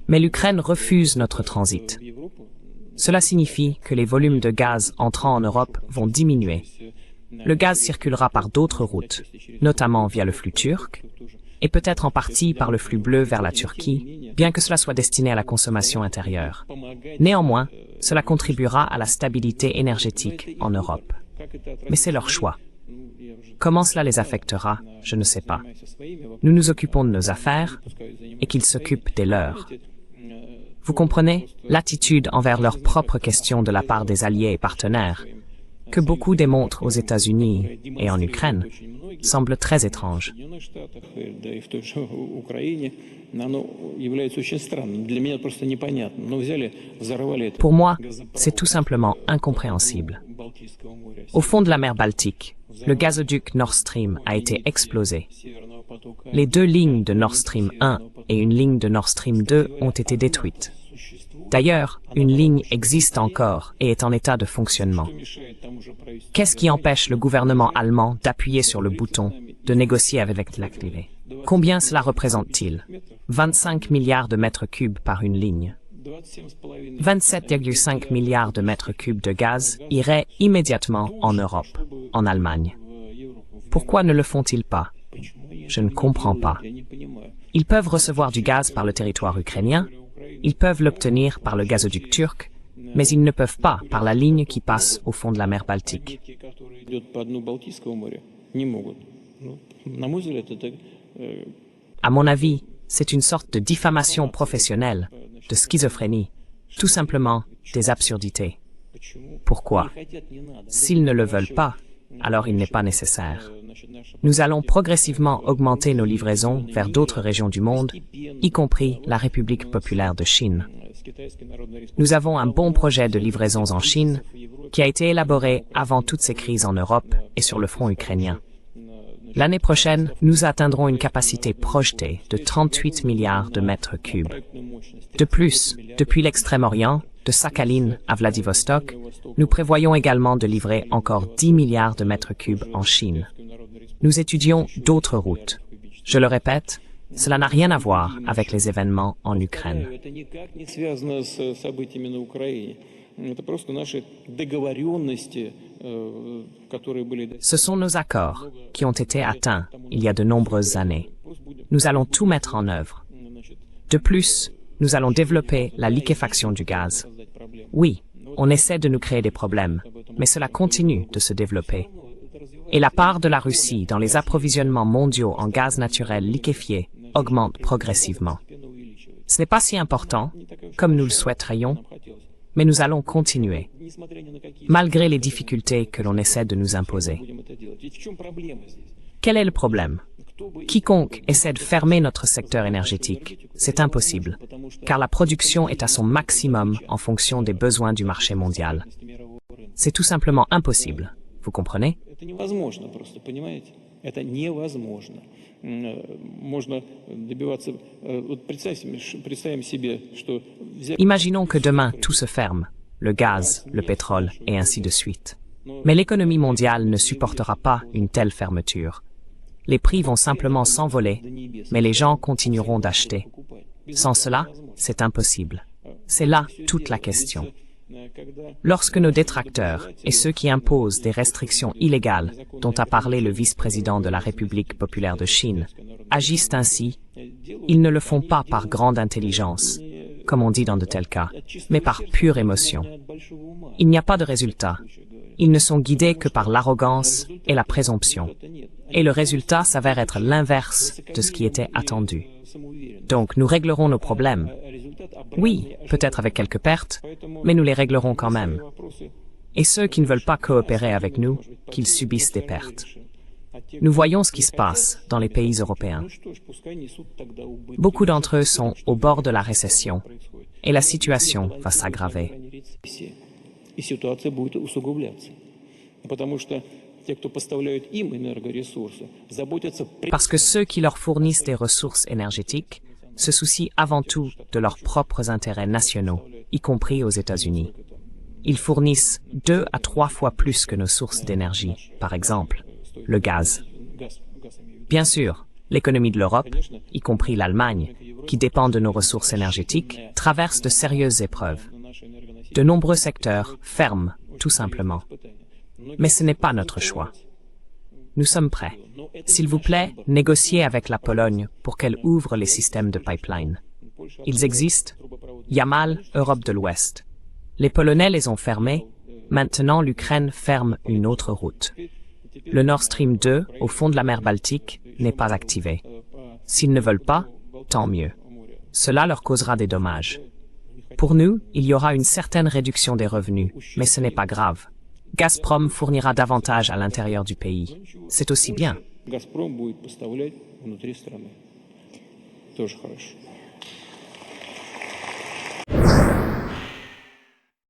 Mais l'Ukraine refuse notre transit. Cela signifie que les volumes de gaz entrant en Europe vont diminuer. Le gaz circulera par d'autres routes, notamment via le flux turc, et peut-être en partie par le flux bleu vers la Turquie, bien que cela soit destiné à la consommation intérieure. Néanmoins, cela contribuera à la stabilité énergétique en Europe. Mais c'est leur choix. Comment cela les affectera, je ne sais pas. Nous nous occupons de nos affaires et qu'ils s'occupent des leurs. Vous comprenez l'attitude envers leurs propres questions de la part des alliés et partenaires, que beaucoup démontrent aux États-Unis et en Ukraine, semble très étrange. Pour moi, c'est tout simplement incompréhensible. Au fond de la mer Baltique, le gazoduc Nord Stream a été explosé. Les deux lignes de Nord Stream 1 et une ligne de Nord Stream 2 ont été détruites. D'ailleurs, une ligne existe encore et est en état de fonctionnement. Qu'est-ce qui empêche le gouvernement allemand d'appuyer sur le bouton, de négocier avec l'activé? Combien cela représente-t-il? 25 milliards de mètres cubes par une ligne. 27,5 milliards de mètres cubes de gaz iraient immédiatement en Europe, en Allemagne. Pourquoi ne le font-ils pas? Je ne comprends pas. Ils peuvent recevoir du gaz par le territoire ukrainien, ils peuvent l'obtenir par le gazoduc turc, mais ils ne peuvent pas par la ligne qui passe au fond de la mer Baltique. À mon avis, c'est une sorte de diffamation professionnelle, de schizophrénie, tout simplement des absurdités. Pourquoi? S'ils ne le veulent pas, alors il n'est pas nécessaire. Nous allons progressivement augmenter nos livraisons vers d'autres régions du monde, y compris la République populaire de Chine. Nous avons un bon projet de livraisons en Chine qui a été élaboré avant toutes ces crises en Europe et sur le front ukrainien. L'année prochaine, nous atteindrons une capacité projetée de 38 milliards de mètres cubes. De plus, depuis l'Extrême-Orient, de Sakhalin à Vladivostok, nous prévoyons également de livrer encore 10 milliards de mètres cubes en Chine. Nous étudions d'autres routes. Je le répète, cela n'a rien à voir avec les événements en Ukraine. Ce sont nos accords qui ont été atteints il y a de nombreuses années. Nous allons tout mettre en œuvre. De plus, nous allons développer la liquéfaction du gaz. Oui, on essaie de nous créer des problèmes, mais cela continue de se développer. Et la part de la Russie dans les approvisionnements mondiaux en gaz naturel liquéfié augmente progressivement. Ce n'est pas si important, comme nous le souhaiterions, mais nous allons continuer, malgré les difficultés que l'on essaie de nous imposer. Quel est le problème? Quiconque essaie de fermer notre secteur énergétique, c'est impossible, car la production est à son maximum en fonction des besoins du marché mondial. C'est tout simplement impossible, vous comprenez? Imaginons que demain tout se ferme, le gaz, le pétrole et ainsi de suite. Mais l'économie mondiale ne supportera pas une telle fermeture. Les prix vont simplement s'envoler, mais les gens continueront d'acheter. Sans cela, c'est impossible. C'est là toute la question. Lorsque nos détracteurs et ceux qui imposent des restrictions illégales dont a parlé le vice-président de la République populaire de Chine agissent ainsi, ils ne le font pas par grande intelligence, comme on dit dans de tels cas, mais par pure émotion. Il n'y a pas de résultat. Ils ne sont guidés que par l'arrogance et la présomption. Et le résultat s'avère être l'inverse de ce qui était attendu. Donc nous réglerons nos problèmes. Oui, peut-être avec quelques pertes, mais nous les réglerons quand même. Et ceux qui ne veulent pas coopérer avec nous, qu'ils subissent des pertes. Nous voyons ce qui se passe dans les pays européens. Beaucoup d'entre eux sont au bord de la récession, et la situation va s'aggraver. Parce que ceux qui leur fournissent des ressources énergétiques se soucient avant tout de leurs propres intérêts nationaux, y compris aux États-Unis. Ils fournissent 2 à 3 fois plus que nos sources d'énergie, par exemple, le gaz. Bien sûr, L'économie de l'Europe, y compris l'Allemagne, qui dépend de nos ressources énergétiques, traverse de sérieuses épreuves. De nombreux secteurs ferment, tout simplement. Mais ce n'est pas notre choix. Nous sommes prêts. S'il vous plaît, négociez avec la Pologne pour qu'elle ouvre les systèmes de pipeline. Ils existent. Yamal, Europe de l'Ouest. Les Polonais les ont fermés. Maintenant, l'Ukraine ferme une autre route. Le Nord Stream 2, au fond de la mer Baltique, n'est pas activé. S'ils ne veulent pas, tant mieux. Cela leur causera des dommages. Pour nous, il y aura une certaine réduction des revenus, mais ce n'est pas grave. Gazprom fournira davantage à l'intérieur du pays. C'est aussi bien. Газпром будет поставлять внутри страны. Тоже хорошо.